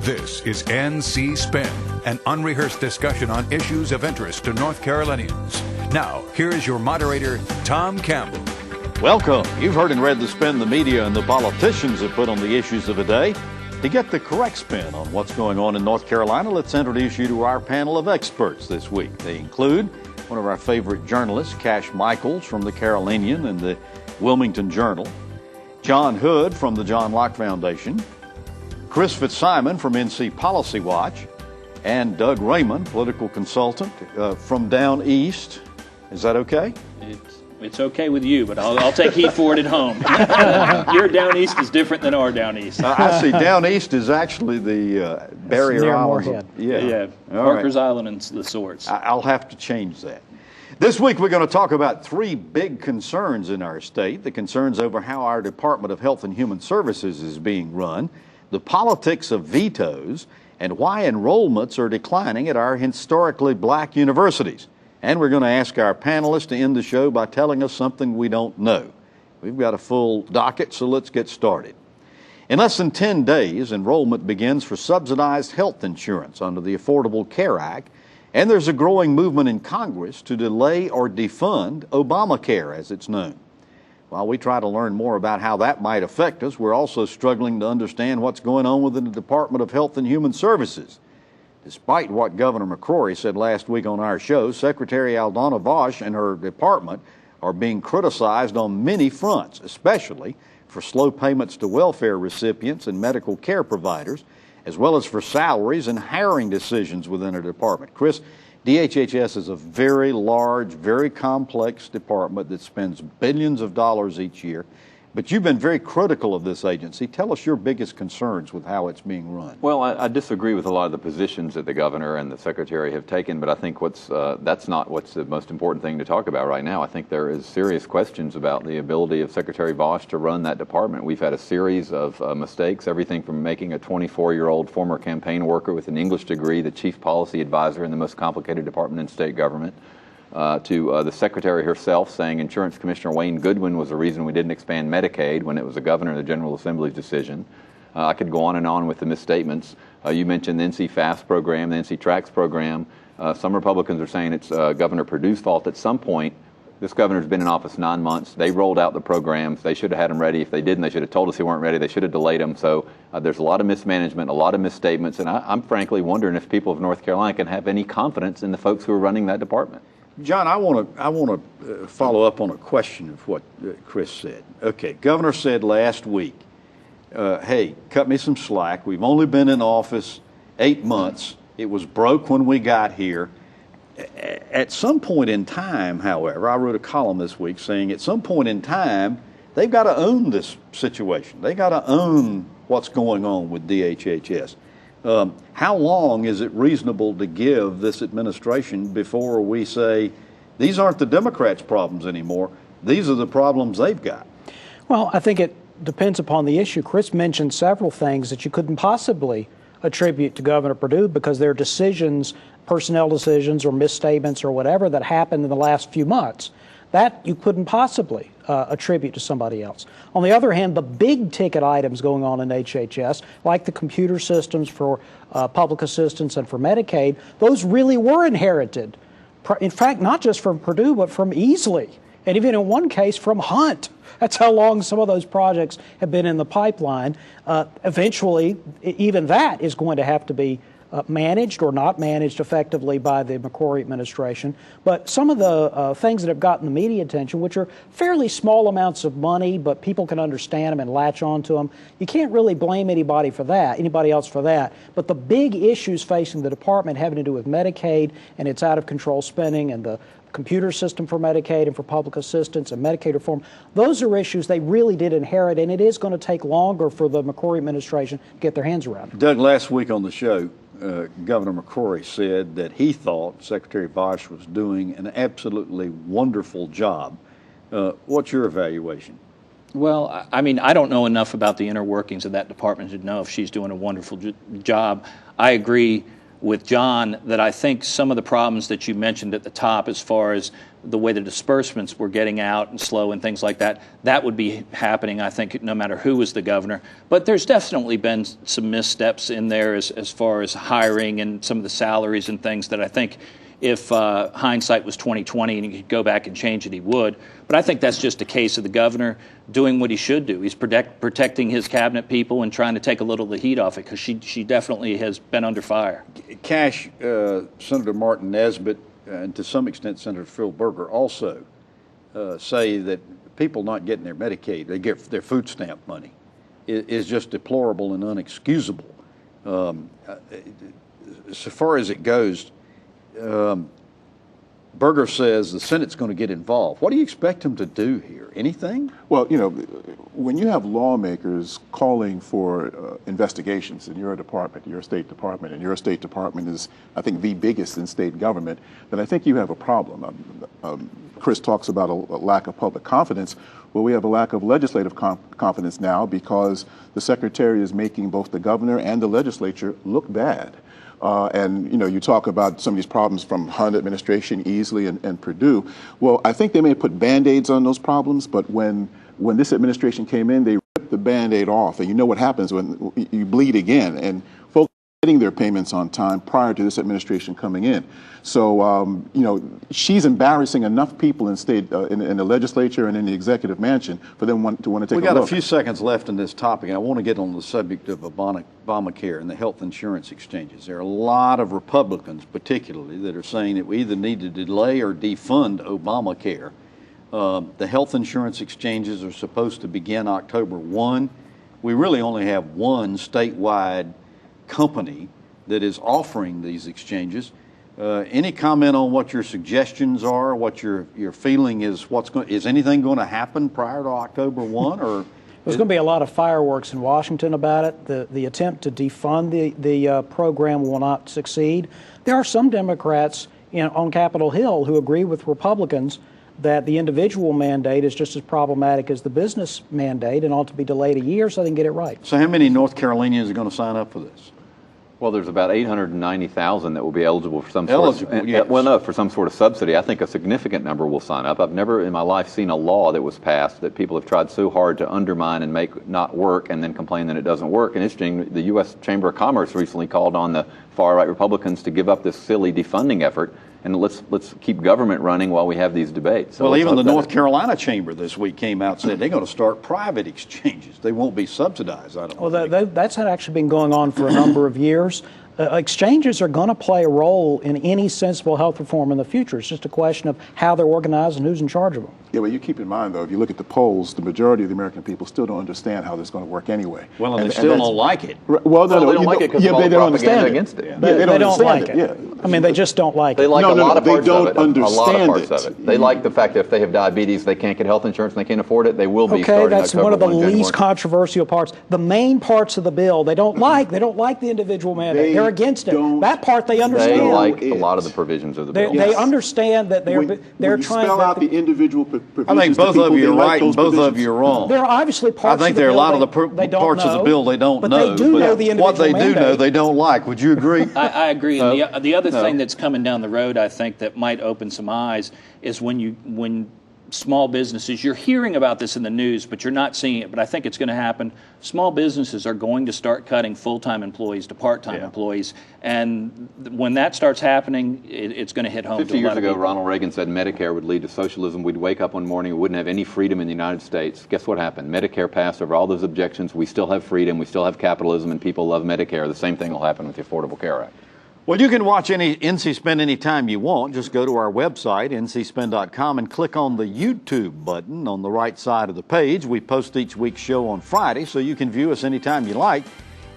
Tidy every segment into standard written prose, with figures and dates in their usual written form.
This is NC Spin, an unrehearsed discussion on issues of interest to North Carolinians. Now, here is your moderator, Tom Campbell. Welcome. You've heard and read the spin the media and the politicians have put on the issues of the day. To get the correct spin on what's going on in North Carolina, let's introduce you to our panel of experts this week. They include one of our favorite journalists, Cash Michaels from the Carolinian and the Wilmington Journal, John Hood from the John Locke Foundation, Chris Fitzsimon from NC Policy Watch, and Doug Raymond, political consultant from down east. Is that okay? It's okay with you, but I'll take heat for it at home. Your down east is different than our down east. I see. Down east is actually the barrier islands. Yeah. Parker's Island and the sorts. I'll have to change that. This week we're going to talk about three big concerns in our state: the concerns over how our Department of Health and Human Services is being run, the politics of vetoes, and why enrollments are declining at our historically black universities. And we're going to ask our panelists to end the show by telling us something we don't know. We've got a full docket, so let's get started. In less than 10 days, enrollment begins for subsidized health insurance under the Affordable Care Act, and there's a growing movement in Congress to delay or defund Obamacare, as it's known. While we try to learn more about how that might affect us, we're also struggling to understand what's going on within the Department of Health and Human Services. Despite what Governor McCrory said last week on our show, Secretary Aldana Vaush and her department are being criticized on many fronts, especially for slow payments to welfare recipients and medical care providers, as well as for salaries and hiring decisions within her department. Chris, DHHS is a very large, very complex department that spends billions of dollars each year. But you've been very critical of this agency. Tell us your biggest concerns with how it's being run. Well, I disagree with a lot of the positions that the governor and the secretary have taken, but I think that's not what's the most important thing to talk about right now. I think there is serious questions about the ability of Secretary Vaush to run that department. We've had a series of mistakes, everything from making a 24-year-old former campaign worker with an English degree the chief policy advisor in the most complicated department in state government, to the secretary herself saying Insurance Commissioner Wayne Goodwin was the reason we didn't expand Medicaid when it was the governor of the General Assembly's decision. I could go on and on with the misstatements. You mentioned the NC FAFSA program, the NC TRACS program. Some Republicans are saying it's Governor Perdue's fault. At some point, this governor's been in office 9 months. They rolled out the programs. They should have had them ready. If they didn't, they should have told us they weren't ready. They should have delayed them. So there's a lot of mismanagement, a lot of misstatements, and I'm frankly wondering if people of North Carolina can have any confidence in the folks who are running that department. John, I want to follow up on a question of what Chris said. Okay, Governor said last week, hey, cut me some slack. We've only been in office 8 months. It was broke when we got here. At some point in time, however, I wrote a column this week saying at some point in time, they've got to own this situation. They've got to own what's going on with DHHS. How long is it reasonable to give this administration before we say, these aren't the Democrats' problems anymore, these are the problems they've got? Well, I think it depends upon the issue. Chris mentioned several things that you couldn't possibly attribute to Governor Perdue because they're decisions, personnel decisions or misstatements or whatever that happened in the last few months. That you couldn't possibly attribute to somebody else. On the other hand, the big ticket items going on in HHS, like the computer systems for public assistance and for Medicaid, those really were inherited. In fact, not just from Perdue, but from Easley, and even in one case from Hunt. That's how long some of those projects have been in the pipeline. Eventually, even that is going to have to be managed or not managed effectively by the McCrory administration. But some of the things that have gotten the media attention, which are fairly small amounts of money, but people can understand them and latch onto them, you can't really blame anybody else for that. But the big issues facing the department having to do with Medicaid and its out-of-control spending and the computer system for Medicaid and for public assistance and Medicaid reform, those are issues they really did inherit, and it is going to take longer for the McCrory administration to get their hands around. Doug, last week on the show, Governor McCrory said that he thought Secretary Vaush was doing an absolutely wonderful job. What's your evaluation? Well, I mean, I don't know enough about the inner workings of that department to know if she's doing a wonderful job. I agree with John that I think some of the problems that you mentioned at the top, as far as the way the disbursements were getting out and slow and things like that, that would be happening, I think, no matter who was the governor. But there's definitely been some missteps in there as far as hiring and some of the salaries and things that I think if hindsight was 20/20 and he could go back and change it, he would. But I think that's just a case of the governor doing what he should do. He's protecting his cabinet people and trying to take a little of the heat off it, because she definitely has been under fire. Cash, Senator Martin Nesbitt, and to some extent Senator Phil Berger also say that people not getting their Medicaid, they get their food stamp money, is just deplorable and unexcusable. So far as it goes, Berger says the Senate's going to get involved. What do you expect him to do here? Anything? Well, you know, when you have lawmakers calling for investigations in your department, your state department, and your state department is, I think, the biggest in state government, then I think you have a problem. Chris talks about a lack of public confidence. Well, we have a lack of legislative confidence now, because the secretary is making both the governor and the legislature look bad. And, you know, you talk about some of these problems from Hunt administration, Easley, and Perdue. Well, I think they may have put Band-Aids on those problems, but when this administration came in, they ripped the Band-Aid off. And you know what happens when you bleed again. And folks are getting their payments on time prior to this administration coming in. So, you know, she's embarrassing enough people in state, in the legislature and in the executive mansion for them to want to take a look. We got a few seconds left in this topic, and I want to get on the subject of Obamacare and the health insurance exchanges. There are a lot of Republicans, particularly, that are saying that we either need to delay or defund Obamacare. The health insurance exchanges are supposed to begin October 1. We really only have one statewide company that is offering these exchanges. Any comment on what your suggestions are, what your feeling is, is anything going to happen prior to October 1? Or there's going to be a lot of fireworks in Washington about it. The attempt to defund the program will not succeed. There are some Democrats on Capitol Hill who agree with Republicans that the individual mandate is just as problematic as the business mandate and ought to be delayed a year so they can get it right. So how many North Carolinians are going to sign up for this? Well, there's about 890,000 that will be eligible for some yes. for some sort of subsidy. I think a significant number will sign up. I've never in my life seen a law that was passed that people have tried so hard to undermine and make not work, and then complain that it doesn't work. And interesting, the U.S. Chamber of Commerce recently called on the far-right Republicans to give up this silly defunding effort, and let's keep government running while we have these debates. So well, even the North Carolina Chamber this week came out and said they're going to start private exchanges. They won't be subsidized, I don't think. Well, that's actually been going on for a number of years. Exchanges are going to play a role in any sensible health reform in the future. It's just a question of how they're organized and who's in charge of them. Yeah, well, you keep in mind, though, if you look at the polls, the majority of the American people still don't understand how this is going to work anyway. Well, and they still don't like it. Well, no, they don't like it because they don't understand against it. Yeah, they don't like it. Yeah. I mean, they just don't like it. They like a lot of parts of it. Understand a lot of parts it. of it. They like the fact that if they have diabetes, they can't get health insurance and they can't afford it. They will be okay, that's October one of the 1, January. least controversial parts. The main parts of the bill they don't like. They don't like the individual mandate. They're against it. That part they understand. They like a lot of the provisions of the bill. They understand that they're trying to spell out the individual provisions. I think both of you are right and both of you are wrong. There are obviously parts I think of the there are a bill lot of the parts of the bill they don't know. They do know the individual what they mandate. do know, they don't like. Would you agree? I agree. And the other thing that's coming down the road, I think, that might open some eyes is when small businesses, you're hearing about this in the news, but you're not seeing it, but I think it's going to happen. Small businesses are going to start cutting full-time employees to part-time employees, and when that starts happening, it's going to hit home. 50 years ago, Ronald Reagan said Medicare would lead to socialism. We'd wake up one morning, we wouldn't have any freedom in the United States. Guess what happened? Medicare passed over all those objections. We still have freedom, we still have capitalism, and people love Medicare. The same thing will happen with the Affordable Care Act. Well, you can watch any NC Spin anytime you want. Just go to our website, ncspin.com, and click on the YouTube button on the right side of the page. We post each week's show on Friday, so you can view us anytime you like.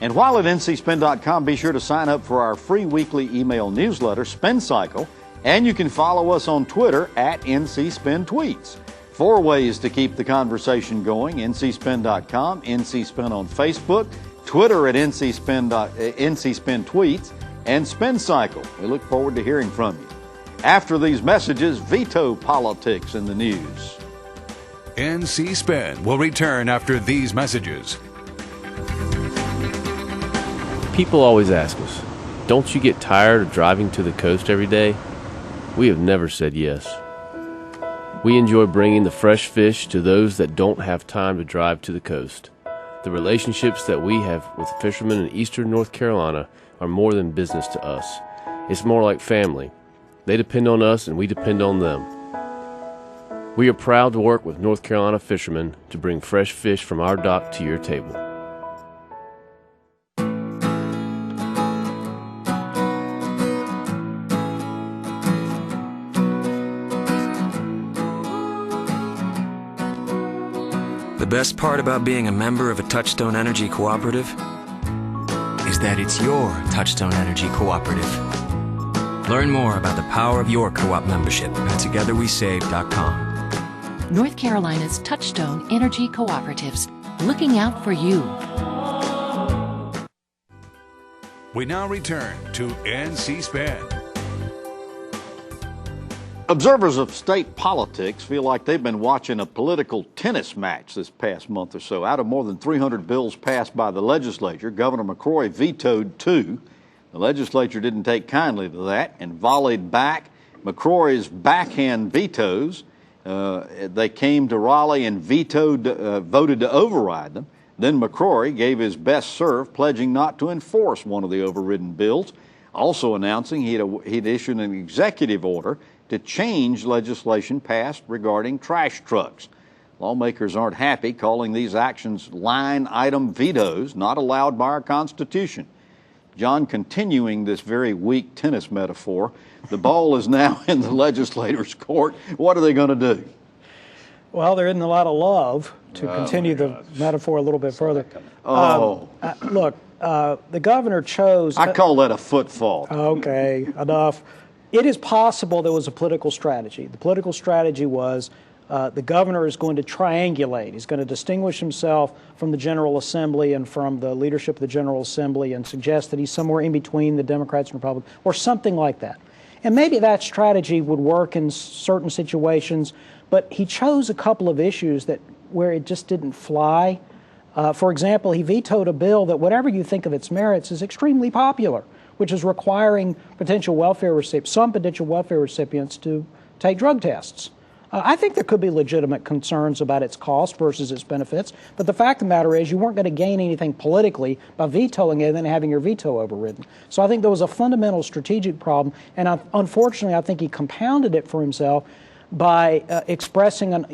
And while at ncspin.com, be sure to sign up for our free weekly email newsletter, Spin Cycle, and you can follow us on Twitter at ncspintweets. 4 ways to keep the conversation going: ncspin.com, ncspin on Facebook, Twitter at ncspin tweets, and Spin Cycle. We look forward to hearing from you. After these messages, Veto Politics in the news. NC Spin will return after these messages. People always ask us, Don't you get tired of driving to the coast every day? We have never said yes. We enjoy bringing the fresh fish to those that don't have time to drive to the coast. The relationships that we have with fishermen in eastern North Carolina are more than business to us. It's more like family. They depend on us and we depend on them. We are proud to work with North Carolina fishermen to bring fresh fish from our dock to your table. The best part about being a member of a Touchstone Energy cooperative is that it's your Touchstone Energy cooperative. Learn more about the power of your co-op membership at togetherwesave.com. North Carolina's Touchstone Energy Cooperatives, looking out for you. We now return to NC Span. Observers of state politics feel like they've been watching a political tennis match this past month or so. Out of more than 300 bills passed by the legislature, Governor McCrory vetoed 2. The legislature didn't take kindly to that and volleyed back McCrory's backhand vetoes. They came to Raleigh and voted to override them. Then McCrory gave his best serve, pledging not to enforce one of the overridden bills, also announcing he'd issued an executive order to change legislation passed regarding trash trucks. Lawmakers aren't happy, calling these actions line item vetoes not allowed by our Constitution. John, continuing this very weak tennis metaphor, the ball is now in the legislators' court. What are they going to do? Well, there isn't a lot of love, to continue the metaphor a little bit further. Look, the governor chose... I call that a foot fault. Okay, enough. It is possible there was a political strategy. The political strategy was the governor is going to triangulate. He's going to distinguish himself from the General Assembly and from the leadership of the General Assembly and suggest that he's somewhere in between the Democrats and Republicans, or something like that. And maybe that strategy would work in certain situations, but he chose a couple of issues where it just didn't fly. For example, he vetoed a bill that, whatever you think of its merits, is extremely popular, which is requiring some potential welfare recipients to take drug tests. I think there could be legitimate concerns about its cost versus its benefits, but the fact of the matter is you weren't going to gain anything politically by vetoing it and then having your veto overridden. So I think there was a fundamental strategic problem, and unfortunately I think he compounded it for himself by expressing an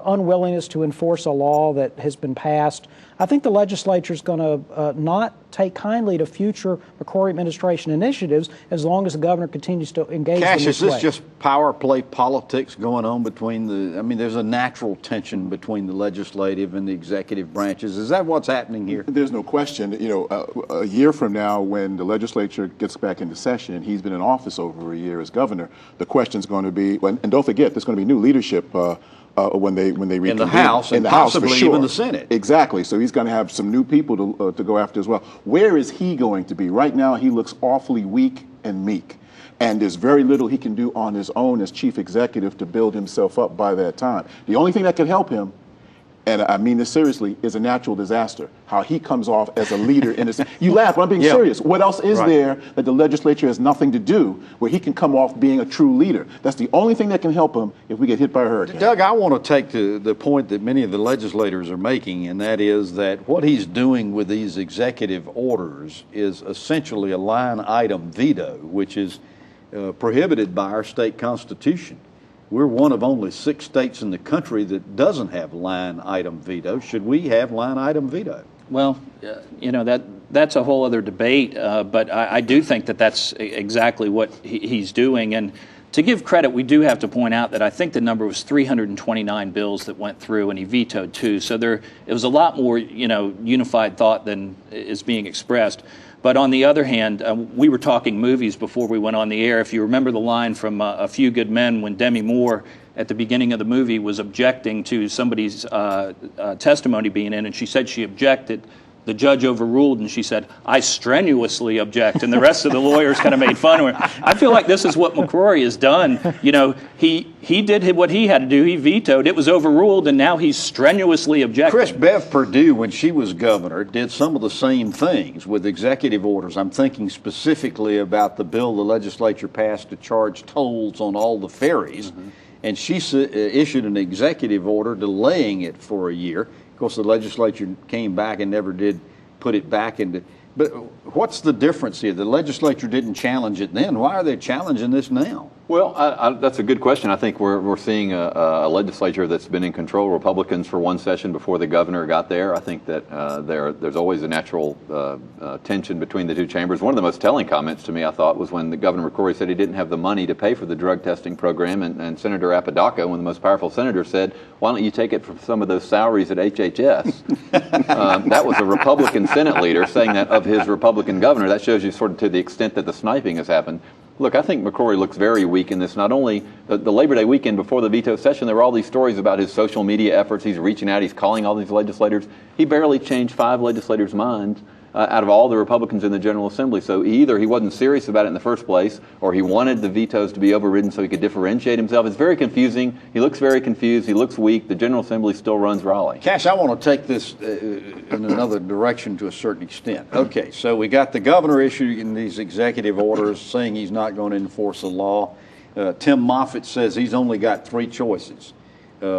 unwillingness to enforce a law that has been passed. I think the legislature is going to not take kindly to future McCrory administration initiatives as long as the governor continues to engage Cash, in this is this way. just power play politics going on between there's a natural tension between the legislative and the executive branches. Is that what's happening here? There's no question. A year from now, when the legislature gets back into session, he's been in office over a year as governor, the question's going to be, and don't forget, there's going to be new leadership when they reconvene in the House, and possibly even the Senate. Exactly. So he's going to have some new people to go after as well. Where is he going to be? Right now, he looks awfully weak and meek, and there's very little he can do on his own as chief executive to build himself up by that time. The only thing that can help him, and I mean this seriously, is a natural disaster. How he comes off as a leader in this. You laugh, but I'm being serious. What else is there that the legislature has nothing to do where he can come off being a true leader? That's the only thing that can help him if we get hit by a hurricane. Doug, I want to take the point that many of the legislators are making, and that is that what he's doing with these executive orders is essentially a line item veto, which is prohibited by our state constitution. We're one of only 6 states in the country that doesn't have line item veto. Should we have line item veto? Well, that's a whole other debate, but I do think that that's exactly what he's doing. And to give credit, we do have to point out that I think the number was 329 bills that went through, and he vetoed 2. So it was a lot more, unified thought than is being expressed. But on the other hand, we were talking movies before we went on the air. If you remember the line from A Few Good Men when Demi Moore at the beginning of the movie was objecting to somebody's testimony being in, and she said she objected the judge overruled, and she said, "I strenuously object," and the rest of the lawyers kind of made fun of her. I feel like this is what McCrory has done. You know, he did what he had to do. He vetoed. It was overruled, and now he's strenuously objecting. Chris, Bev Perdue, when she was governor, did some of the same things with executive orders. I'm thinking specifically about the bill the legislature passed to charge tolls on all the ferries. Mm-hmm. And she issued an executive order delaying it for a year. Of course, the legislature came back and never did put it back into. But what's the difference here? The legislature didn't challenge it then. Why are they challenging this now? Well, that's a good question. I think we're seeing a legislature that's been in control. Republicans for one session before the governor got there. I think that there's always a natural tension between the two chambers. One of the most telling comments to me, I thought, was when the Governor McCrory said he didn't have the money to pay for the drug testing program, and Senator Apodaca, one of the most powerful senators, said, "Why don't you take it from some of those salaries at HHS?" That was a Republican Senate leader saying that of his Republican governor. That shows you sort of to the extent that the sniping has happened. Look, I think McCrory looks very weak in this. Not only the Labor Day weekend before the veto session, there were all these stories about his social media efforts. He's reaching out. He's calling all these legislators. He barely changed 5 legislators' minds out of all the Republicans in the General Assembly. So either he wasn't serious about it in the first place, or he wanted the vetoes to be overridden so he could differentiate himself. It's very confusing. He looks very confused. He looks weak. The General Assembly still runs Raleigh. Cash, I want to take this in another direction to a certain extent. Okay, so we got the governor issuing these executive orders saying he's not going to enforce the law. Tim Moffitt says he's only got 3 choices.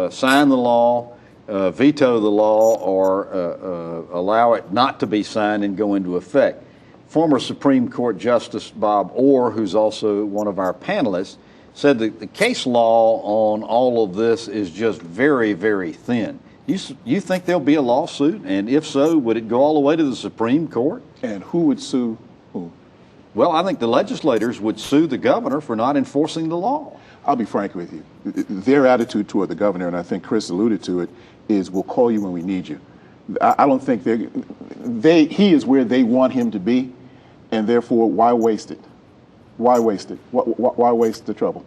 Sign the law, veto the law, or allow it not to be signed and go into effect. Former Supreme Court Justice Bob Orr, who's also one of our panelists, said that the case law on all of this is just very, very thin. You think there'll be a lawsuit? And if so, would it go all the way to the Supreme Court? And who would sue who? Well, I think the legislators would sue the governor for not enforcing the law. I'll be frank with you. Their attitude toward the governor, and I think Chris alluded to it, is we'll call you when we need you. I don't think he is where they want him to be, and therefore, why waste it? Why waste it? Why waste the trouble?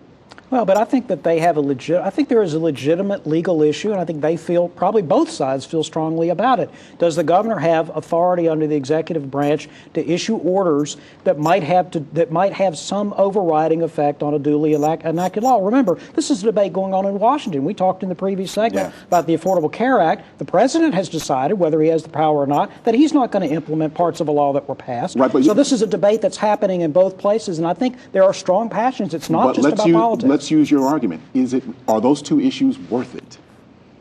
Well, but I think that they have I think there is a legitimate legal issue, and I think they feel, probably both sides feel strongly about it. Does the governor have authority under the executive branch to issue orders that might have some overriding effect on a duly enacted law? Remember, this is a debate going on in Washington. We talked in the previous segment about the Affordable Care Act. The president has decided, whether he has the power or not, that he's not going to implement parts of a law that were passed. Right, so this is a debate that's happening in both places, and I think there are strong passions. It's not just about politics. Let's use your argument. Are those 2 issues worth it?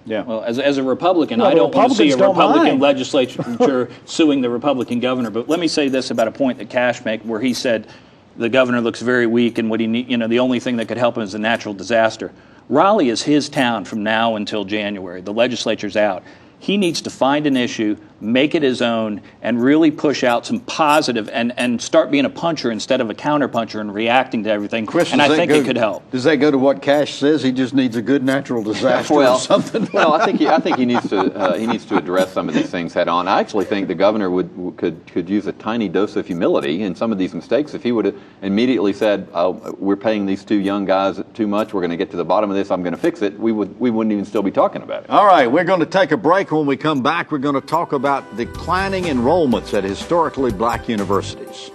Yeah. Well, as a Republican, I don't want to see a Republican legislature suing the Republican governor. But let me say this about a point that Cash made, where he said the governor looks very weak, and what he the only thing that could help him is a natural disaster. Raleigh is his town from now until January. The legislature's out. He needs to find an issue, make it his own, and really push out some positive and start being a puncher instead of a counterpuncher and reacting to everything. Chris, and I think it could help. Does that go to what Cash says? He just needs a good natural disaster or something? Well, I think he needs to address some of these things head on. I actually think the governor could use a tiny dose of humility in some of these mistakes. If he would have immediately said, "Oh, we're paying these 2 young guys too much. We're going to get to the bottom of this. I'm going to fix it," we wouldn't even still be talking about it. All right, we're going to take a break. When we come back, we're going to talk about declining enrollments at historically black universities.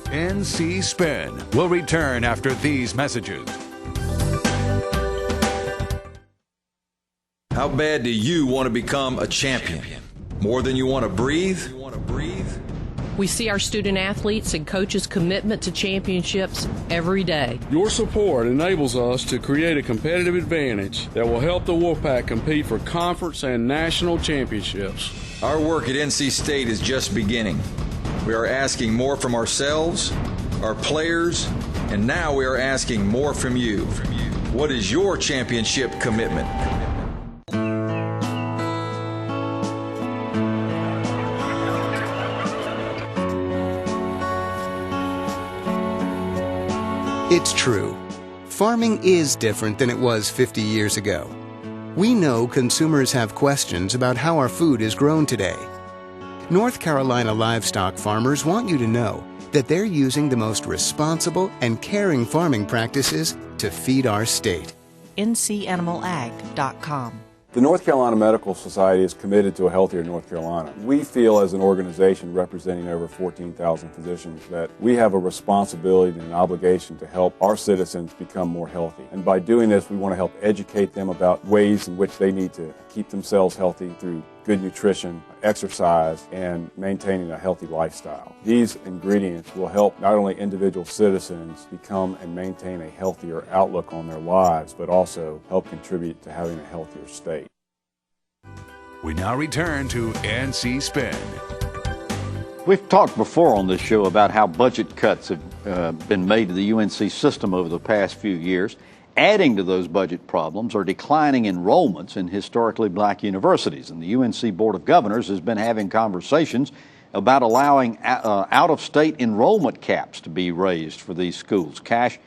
NC Spin will return after these messages. How bad do you want to become a champion? More than you want to breathe? We see our student athletes and coaches' commitment to championships every day. Your support enables us to create a competitive advantage that will help the Wolfpack compete for conference and national championships. Our work at NC State is just beginning. We are asking more from ourselves, our players, and now we are asking more from you. What is your championship commitment? It's true. Farming is different than it was 50 years ago. We know consumers have questions about how our food is grown today. North Carolina livestock farmers want you to know that they're using the most responsible and caring farming practices to feed our state. NCAnimalag.com. The North Carolina Medical Society is committed to a healthier North Carolina. We feel as an organization representing over 14,000 physicians that we have a responsibility and an obligation to help our citizens become more healthy. And by doing this, we want to help educate them about ways in which they need to keep themselves healthy through good nutrition, exercise, and maintaining a healthy lifestyle. These ingredients will help not only individual citizens become and maintain a healthier outlook on their lives, but also help contribute to having a healthier state. We now return to NC Spin. We've talked before on this show about how budget cuts have been made to the UNC system over the past few years. Adding to those budget problems are declining enrollments in historically black universities. And the UNC Board of Governors has been having conversations about allowing out-of-state enrollment caps to be raised for these schools. Cash,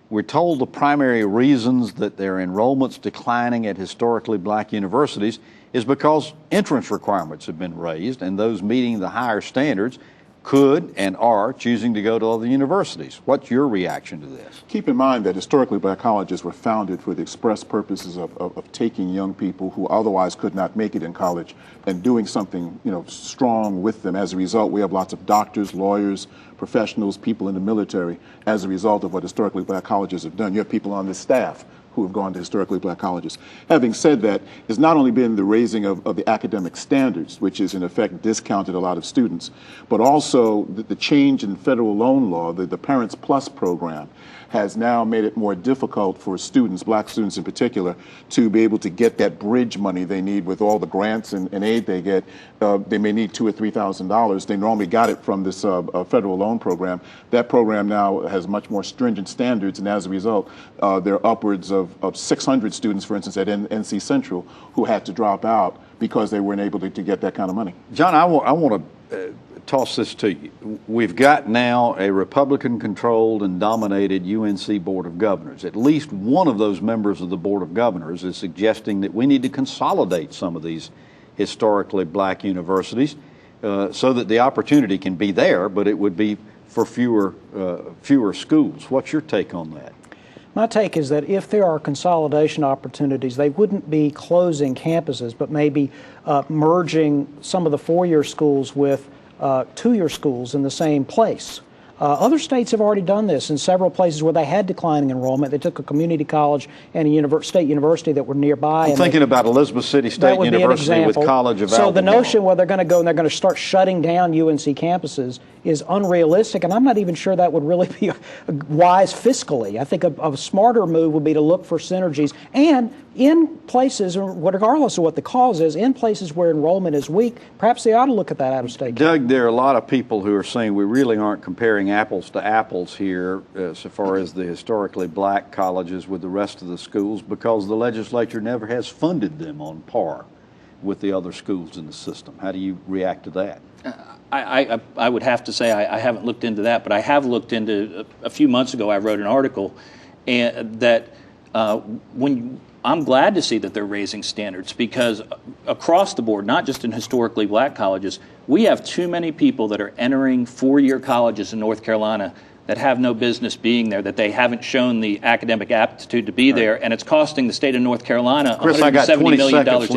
we're told the primary reasons that their enrollment's declining at historically black universities is because entrance requirements have been raised, and those meeting the higher standards could and are choosing to go to other universities. What's your reaction to this? Keep in mind that historically black colleges were founded for the express purposes of taking young people who otherwise could not make it in college and doing something, strong with them. As a result, we have lots of doctors, lawyers, professionals, people in the military as a result of what historically black colleges have done. You have people on this staff who have gone to historically black colleges. Having said that, it's not only been the raising of the academic standards, which has in effect discounted a lot of students, but also the change in federal loan law, the Parents Plus program, has now made it more difficult for students, black students in particular, to be able to get that bridge money they need with all the grants and aid they get. They may need $2,000 or $3,000. They normally got it from this federal loan program. That program now has much more stringent standards, and as a result, there are upwards of 600 students, for instance, at NC Central who had to drop out because they weren't able to get that kind of money. John, I want to toss this to you. We've got now a Republican-controlled and dominated UNC Board of Governors. At least one of those members of the Board of Governors is suggesting that we need to consolidate some of these historically black universities so that the opportunity can be there, but it would be for fewer schools. What's your take on that? My take is that if there are consolidation opportunities, they wouldn't be closing campuses, but maybe merging some of the four-year schools with two-year schools in the same place. Other states have already done this in several places where they had declining enrollment. They took a community college and a state university that were nearby. I'm thinking about Elizabeth City State University with College of Albemarle. So the notion where they're going to go and they're going to start shutting down UNC campuses is unrealistic, and I'm not even sure that would really be wise fiscally. I think a smarter move would be to look for synergies, and in places, regardless of what the cause is, in places where enrollment is weak, perhaps they ought to look at that out-of-state. Doug, there are a lot of people who are saying we really aren't comparing apples to apples here so far as the historically black colleges with the rest of the schools, because the legislature never has funded them on par with the other schools in the system. How do you react to that? I would have to say I haven't looked into that, but I have looked into, a few months ago I wrote an article that I'm glad to see that they're raising standards, because across the board, not just in historically black colleges, we have too many people that are entering four-year colleges in North Carolina that have no business being there, that they haven't shown the academic aptitude to be there, and it's costing the state of North Carolina $170 million a year. Chris, I got 20 seconds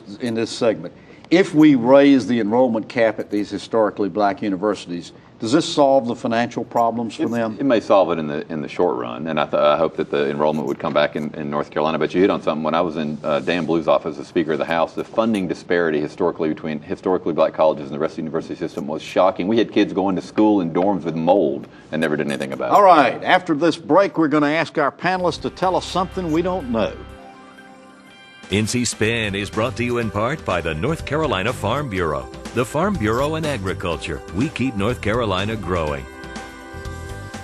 left in this segment. If we raise the enrollment cap at these historically black universities, does this solve the financial problems for them? It may solve it in the short run, and I hope that the enrollment would come back in North Carolina. But you hit on something. When I was in Dan Blue's office as Speaker of the House, the funding disparity historically between historically black colleges and the rest of the university system was shocking. We had kids going to school in dorms with mold and never did anything about it. All right. After this break, we're going to ask our panelists to tell us something we don't know. NC Spin is brought to you in part by the North Carolina Farm Bureau. The Farm Bureau and Agriculture. We keep North Carolina growing.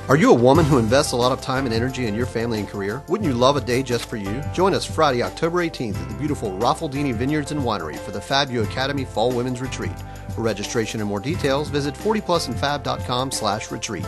Are you a woman who invests a lot of time and energy in your family and career? Wouldn't you love a day just for you? Join us Friday, October 18th at the beautiful Raffaldini Vineyards and Winery for the FabU Academy Fall Women's Retreat. For registration and more details, visit 40plusandfab.com/retreat.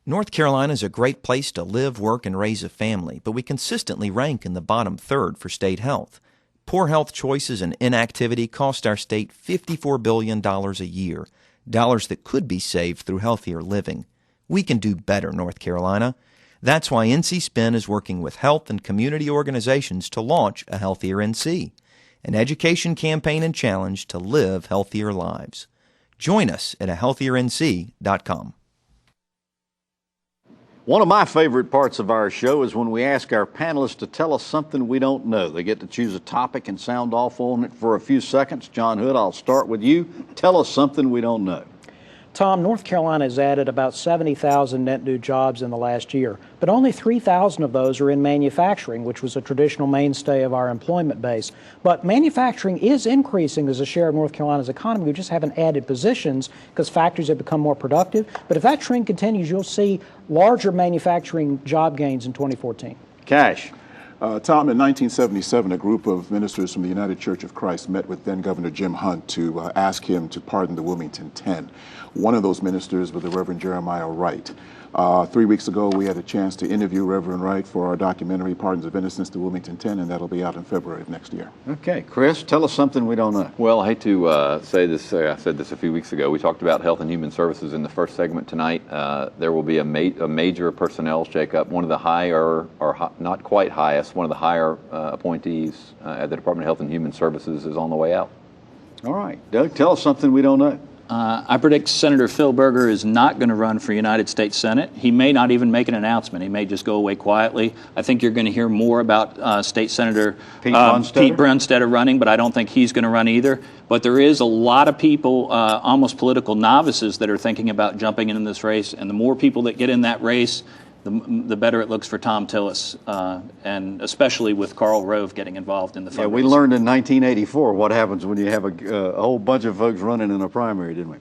North Carolina is a great place to live, work, and raise a family, but we consistently rank in the bottom third for state health. Poor health choices and inactivity cost our state $54 billion a year, dollars that could be saved through healthier living. We can do better, North Carolina. That's why NC Spin is working with health and community organizations to launch a Healthier NC, an education campaign and challenge to live healthier lives. Join us at ahealthierNC.com. One of my favorite parts of our show is when we ask our panelists to tell us something we don't know. They get to choose a topic and sound off on it for a few seconds. John Hood, I'll start with you. Tell us something we don't know. Tom, North Carolina has added about 70,000 net new jobs in the last year, but only 3,000 of those are in manufacturing, which was a traditional mainstay of our employment base. But manufacturing is increasing as a share of North Carolina's economy. We just haven't added positions because factories have become more productive. But if that trend continues, you'll see larger manufacturing job gains in 2014. Cash. Tom, in 1977, a group of ministers from the United Church of Christ met with then-Governor Jim Hunt to ask him to pardon the Wilmington 10. One of those ministers was the Reverend Jeremiah Wright. 3 weeks ago, we had a chance to interview Reverend Wright for our documentary, Pardons of Innocence, the Wilmington 10, and that'll be out in February of next year. Okay. Chris, tell us something we don't know. Well, I hate to say this. I said this a few weeks ago. We talked about Health and Human Services in the first segment tonight. There will be a major personnel shakeup. One of the higher, or not quite highest, one of the higher appointees at the Department of Health and Human Services is on the way out. All right. Doug, tell us something we don't know. I predict Senator Phil Berger is not going to run for United States Senate. He may not even make an announcement. He may just go away quietly. I think you're going to hear more about State Senator Pete Brunstetter running, but I don't think he's going to run either. But there is a lot of people, almost political novices, that are thinking about jumping in this race. And the more people that get in that race, the better it looks for Tom Tillis, and especially with Karl Rove getting involved in the fundraising. Yeah, we learned in 1984 what happens when you have a whole bunch of folks running in a primary, didn't we?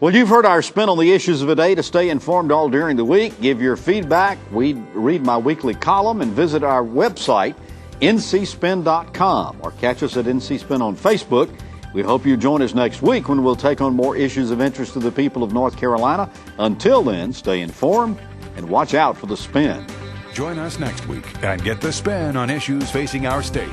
Well, you've heard our spin on the issues of the day. To stay informed all during the week, give your feedback, read my weekly column, and visit our website, ncspin.com, or catch us at NC Spin on Facebook. We hope you join us next week when we'll take on more issues of interest to the people of North Carolina. Until then, stay informed and watch out for the spin. Join us next week and get the spin on issues facing our state.